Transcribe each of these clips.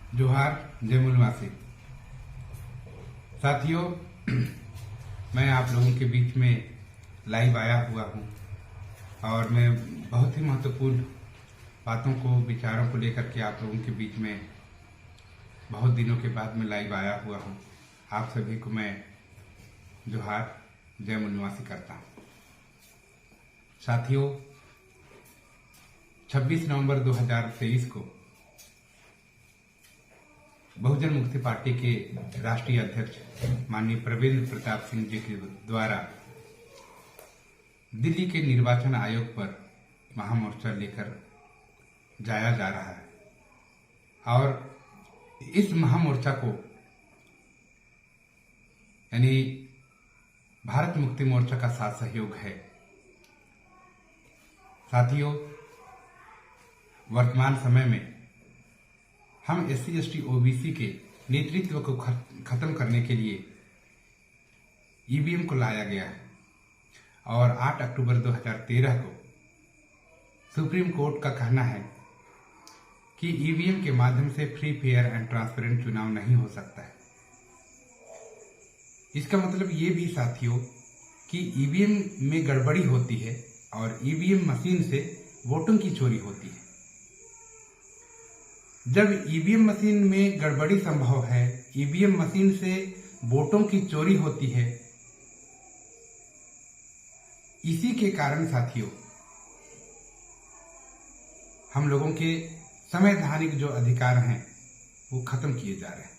जोहार जय मूलवासी साथियों, मैं आप लोगों के बीच में लाइव आया हुआ हूं और मैं बहुत ही महत्वपूर्ण बातों को, विचारों को लेकर के आप लोगों के बीच में बहुत दिनों के बाद मैं लाइव आया हुआ हूं। आप सभी को मैं जोहार जय मूलवासी करता हूं। साथियों, 26 नवंबर 2023 को बहुजन मुक्ति पार्टी के राष्ट्रीय अध्यक्ष माननीय प्रवीण प्रताप सिंह जी के द्वारा दिल्ली के निर्वाचन आयोग पर महामोर्चा लेकर जाया जा रहा है और इस महामोर्चा को यानी भारत मुक्ति मोर्चा का साथ सहयोग है। साथियों, वर्तमान समय में हम SC/ST OBC के नेतृत्व को खत्म करने के लिए EVM को लाया गया है और 8 अक्टूबर 2013 को सुप्रीम कोर्ट का कहना है कि EVM के माध्यम से फ्री, फेयर एंड ट्रांसपेरेंट चुनाव नहीं हो सकता है। इसका मतलब ये भी साथियों कि EVM में गड़बड़ी होती है और EVM मशीन से वोटों की चोरी होती है। जब EVM मशीन में गड़बड़ी संभव है, EVM मशीन से वोटों की चोरी होती है, इसी के कारण साथियों हम लोगों के संवैधानिक जो अधिकार हैं वो खत्म किए जा रहे हैं।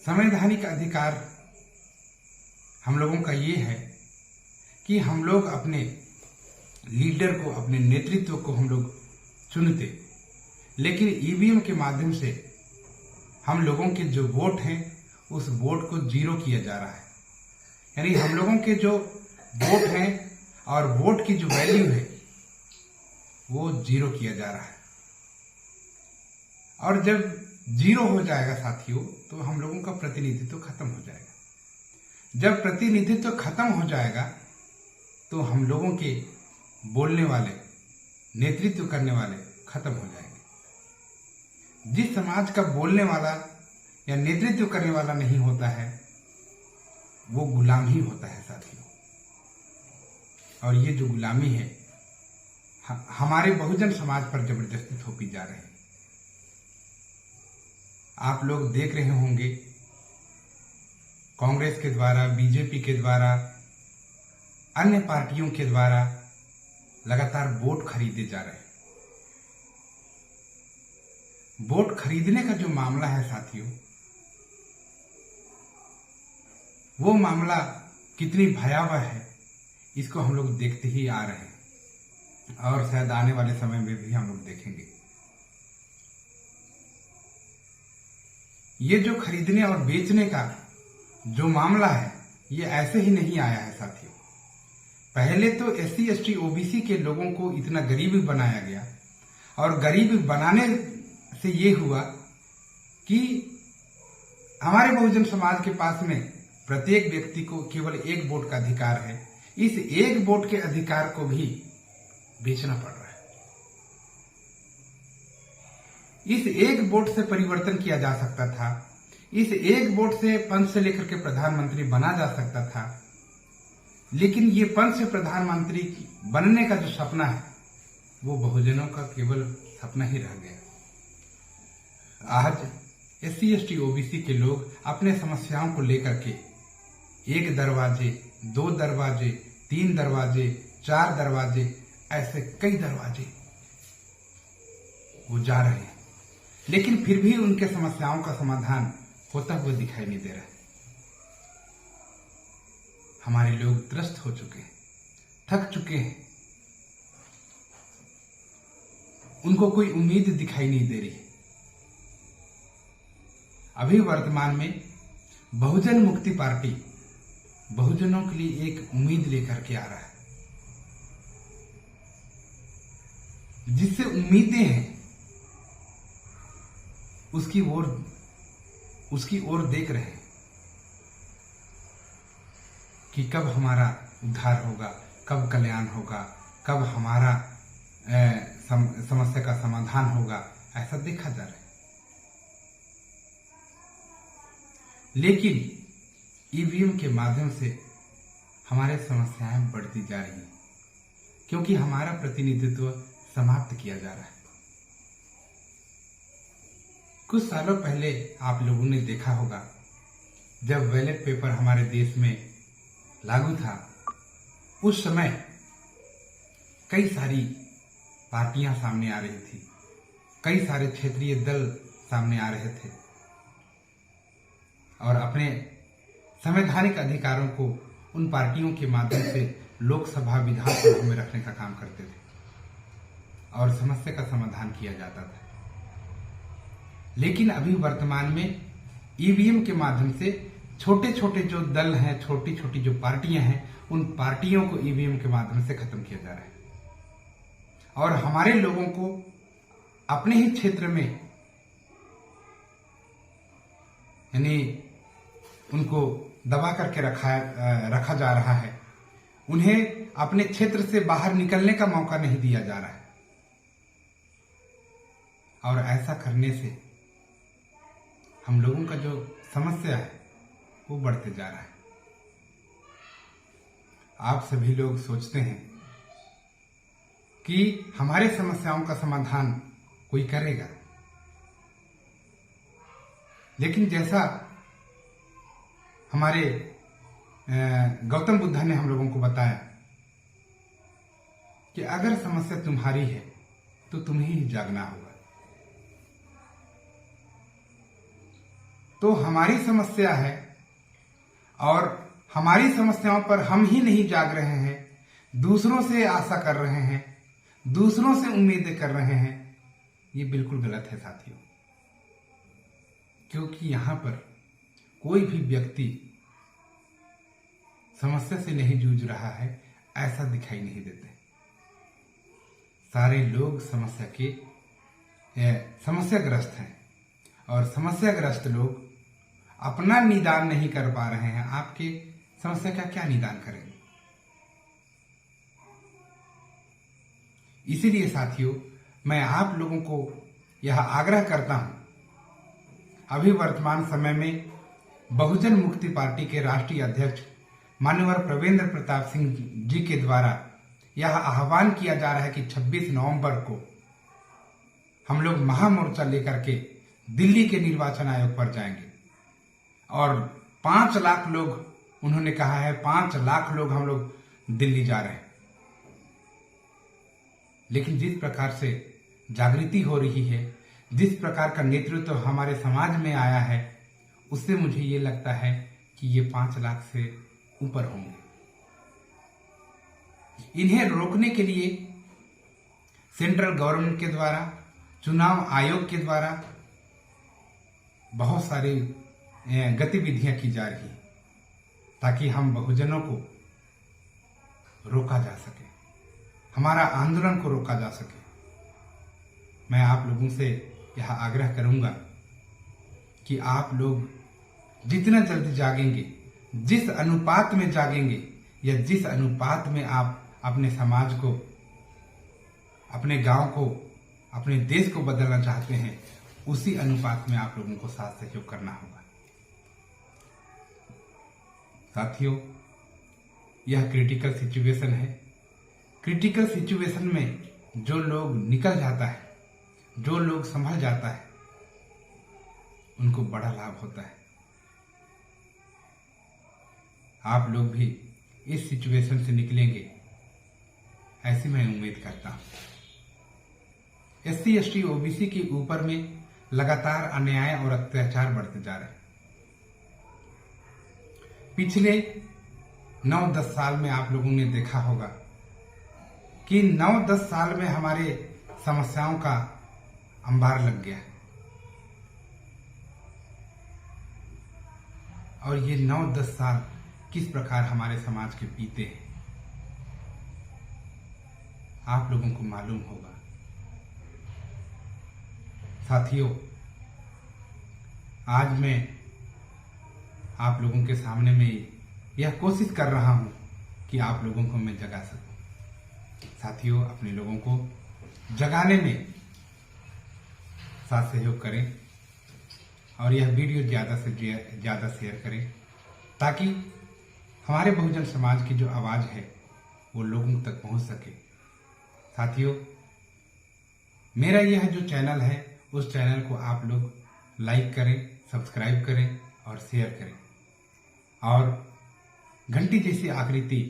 संवैधानिक अधिकार हम लोगों का ये है कि हम लोग अपने लीडर को, अपने नेतृत्व को हम लोग चुनते, लेकिन EVM के माध्यम से हम लोगों के जो वोट हैं उस वोट को जीरो किया जा रहा है। यानी हम लोगों के जो वोट हैं और वोट की जो वैल्यू है वो जीरो किया जा रहा है। और जब जीरो हो जाएगा साथियों तो हम लोगों का प्रतिनिधित्व खत्म हो जाएगा। जब प्रतिनिधित्व खत्म हो जाएगा तो हम लोगों के बोलने वाले, नेतृत्व करने वाले खत्म हो जाएंगे। जिस समाज का बोलने वाला या नेतृत्व करने वाला नहीं होता है वो गुलाम ही होता है साथियों। और ये जो गुलामी है हमारे बहुजन समाज पर जबरदस्ती थोपी जा रही है। आप लोग देख रहे होंगे कांग्रेस के द्वारा, बीजेपी के द्वारा, अन्य पार्टियों के द्वारा लगातार वोट खरीदे जा रहे हैं। वोट खरीदने का जो मामला है साथियों, वो मामला कितनी भयावह है इसको हम लोग देखते ही आ रहे हैं और शायद आने वाले समय में भी हम लोग देखेंगे। ये जो खरीदने और बेचने का जो मामला है ये ऐसे ही नहीं आया है साथियों। पहले तो SC/ST OBC के लोगों को इतना गरीब बनाया गया और गरीब बनाने से ये हुआ कि हमारे बहुजन समाज के पास में प्रत्येक व्यक्ति को केवल एक वोट का अधिकार है। इस एक वोट के अधिकार को भी बेचना पड़ रहा है। इस एक वोट से परिवर्तन किया जा सकता था। इस एक वोट से पंच से लेकर के प्रधानमंत्री बना जा सकता था, लेकिन ये पंच से प्रधानमंत्री बनने का जो सपना है वो बहुजनों का केवल सपना ही रह गया। आज SC/ST OBC के लोग अपने समस्याओं को लेकर के एक दरवाजे, दो दरवाजे, 3 दरवाजे, 4 दरवाजे, ऐसे कई दरवाजे वो जा रहे हैं, लेकिन फिर भी उनके समस्याओं का समाधान होता हुआ दिखाई नहीं दे रहा है। हमारे लोग त्रस्त हो चुके हैं, थक चुके हैं, उनको कोई उम्मीद दिखाई नहीं दे रही। अभी वर्तमान में बहुजन मुक्ति पार्टी बहुजनों के लिए एक उम्मीद लेकर के आ रहा है। जिससे उम्मीदें हैं उसकी ओर देख रहे हैं कि कब हमारा उद्धार होगा, कब कल्याण होगा, कब हमारा समस्या का समाधान होगा, ऐसा देखा जा रहा है। लेकिन ईवीएम के माध्यम से हमारे समस्याएं बढ़ती जा रही हैं, क्योंकि हमारा प्रतिनिधित्व समाप्त किया जा रहा है। कुछ सालों पहले आप लोगों ने देखा होगा, जब बैलेट पेपर हमारे देश में लागू था, उस समय कई सारी पार्टियां सामने आ रही थी, कई सारे क्षेत्रीय दल सामने आ रहे थे और अपने संवैधानिक अधिकारों को उन पार्टियों के माध्यम से लोकसभा विधानसभा में रखने का काम करते थे और समस्या का समाधान किया जाता था। लेकिन अभी वर्तमान में ईवीएम के माध्यम से छोटे छोटे जो दल हैं, छोटी छोटी जो पार्टियां हैं, उन पार्टियों को ईवीएम के माध्यम से खत्म किया जा रहा है और हमारे लोगों को अपने ही क्षेत्र में, यानी उनको दबा करके रखा जा रहा है। उन्हें अपने क्षेत्र से बाहर निकलने का मौका नहीं दिया जा रहा है और ऐसा करने से हम लोगों का जो समस्या है वो बढ़ते जा रहा है। आप सभी लोग सोचते हैं कि हमारे समस्याओं का समाधान कोई करेगा, लेकिन जैसा हमारे गौतम बुद्ध ने हम लोगों को बताया कि अगर समस्या तुम्हारी है तो तुम्हें ही जागना होगा। तो हमारी समस्या है और हमारी समस्याओं पर हम ही नहीं जाग रहे हैं, दूसरों से आशा कर रहे हैं, दूसरों से उम्मीदें कर रहे हैं, ये बिल्कुल गलत है साथियों। क्योंकि यहां पर कोई भी व्यक्ति समस्या से नहीं जूझ रहा है ऐसा दिखाई नहीं देते। सारे लोग समस्याग्रस्त हैं और समस्याग्रस्त लोग अपना निदान नहीं कर पा रहे हैं। आपके समस्या का क्या निदान करेंगे? इसीलिए साथियों, मैं आप लोगों को यह आग्रह करता हूं, अभी वर्तमान समय में बहुजन मुक्ति पार्टी के राष्ट्रीय अध्यक्ष माननीय प्रवेंद्र प्रताप सिंह जी के द्वारा यह आह्वान किया जा रहा है कि 26 नवंबर को हम लोग महामोर्चा लेकर के दिल्ली के निर्वाचन आयोग पर जाएंगे और 5 लाख लोग, उन्होंने कहा है 5 लाख लोग हम लोग दिल्ली जा रहे हैं। लेकिन जिस प्रकार से जागृति हो रही है, जिस प्रकार का नेतृत्व हमारे समाज में आया है, उससे मुझे ये लगता है कि ये 5 लाख से ऊपर होंगे। इन्हें रोकने के लिए सेंट्रल गवर्नमेंट के द्वारा, चुनाव आयोग के द्वारा बहुत सारी गतिविधियां की जा रही है ताकि हम बहुजनों को रोका जा सके, हमारा आंदोलन को रोका जा सके। मैं आप लोगों से यह आग्रह करूंगा कि आप लोग जितना जल्दी जागेंगे, जिस अनुपात में जागेंगे या जिस अनुपात में आप अपने समाज को, अपने गांव को, अपने देश को बदलना चाहते हैं, उसी अनुपात में आप लोगों को साथ सहयोग करना होगा। साथियों, यह क्रिटिकल सिचुएशन है। क्रिटिकल सिचुएशन में जो लोग निकल जाता है, जो लोग संभल जाता है, उनको बड़ा लाभ होता है। आप लोग भी इस सिचुएशन से निकलेंगे ऐसी मैं उम्मीद करता हूं। SC ST OBC के ऊपर में लगातार अन्याय और अत्याचार बढ़ते जा रहे हैं। पिछले 9-10 साल में आप लोगों ने देखा होगा कि 9-10 साल में हमारे समस्याओं का अंबार लग गया और ये 9-10 साल किस प्रकार हमारे समाज के बीते हैं आप लोगों को मालूम होगा। साथियों, आज मैं आप लोगों के सामने में यह कोशिश कर रहा हूं कि आप लोगों को मैं जगा सकूं। साथियों, अपने लोगों को जगाने में साथ सहयोग करें और यह वीडियो ज़्यादा से ज़्यादा शेयर करें ताकि हमारे बहुजन समाज की जो आवाज़ है वो लोगों तक पहुंच सके। साथियों, मेरा यह जो चैनल है उस चैनल को आप लोग लाइक करें, सब्सक्राइब करें और शेयर करें और घंटी जैसी आकृति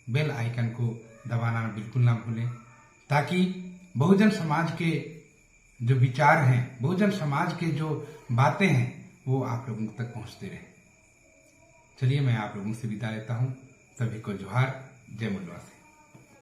बेल आइकन को दबाना बिल्कुल ना भूलें ताकि बहुजन समाज के जो विचार हैं, बहुजन समाज के जो बातें हैं वो आप लोगों तक पहुंचते रहें। चलिए मैं आप लोगों से विदा लेता हूं। सभी को जोहार। जय मूलवासी।